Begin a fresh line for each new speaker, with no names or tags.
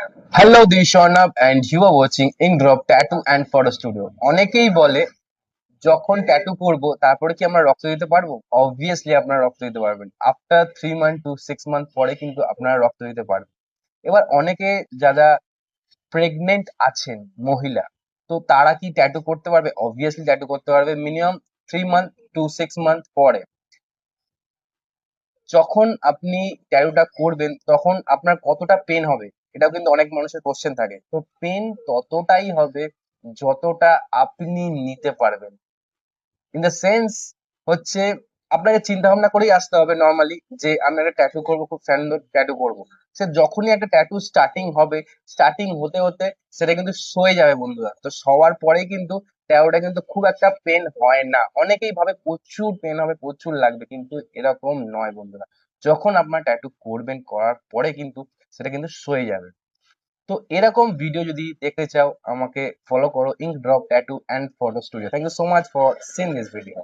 Hello, this is Sharnab and you are watching Inkdrop Tattoo and Photo Studio. অনেকেই বলে যখন tattoo করব তারপরে কি আমরা রক্ত দিতে পারবো? অবভিয়াসলি আপনারা রক্ত দিতে পারবেন। আফটার 3 মান্থ টু 6 মান্থ পরে কিন্তু আপনারা রক্ত দিতে পারবেন। এবার অনেকে যারা প্রেগনেন্ট আছেন মহিলা, তো তারা কি ট্যাটু করতে পারবে? অবভিয়াসলি ট্যাটু করতে পারবে মিনিমাম 3 মান্থ টু 6 মান্থ পরে। যখন আপনি ট্যাটুটা করবেন তখন আপনার কতটা পেন হবে এটাও কিন্তু অনেক মানুষের কোশ্চেন থাকে। তো পেন ততটাই হবে যতটা আপনি নিতে পারবেন। ইন দ্য সেন্স হচ্ছে আপনাকে চিন্তা ভাবনা করেই আসতে হবে নর্মালি যে আমি একটা ট্যাটু করবো, খুব সুন্দর ট্যাটু করবো। সে যখনই একটা ট্যাটু স্টার্টিং হবে, স্টার্টিং হতে হতে সেটা কিন্তু সয়ে যাবে বন্ধুরা। তো সবার পরেই কিন্তু ট্যাটুটা কিন্তু খুব একটা পেন হয় না। অনেকেই ভাবে প্রচুর পেন হবে, প্রচুর লাগবে, কিন্তু এরকম নয় বন্ধুরা। যখন আপনার ট্যাটু করবেন, করার পরে কিন্তু সেটা কিন্তু সয়ে যাবে। তো এরকম ভিডিও যদি দেখতে চাও আমাকে ফলো করো ink drop tattoo and photo studio. Thank you so much for sing this video.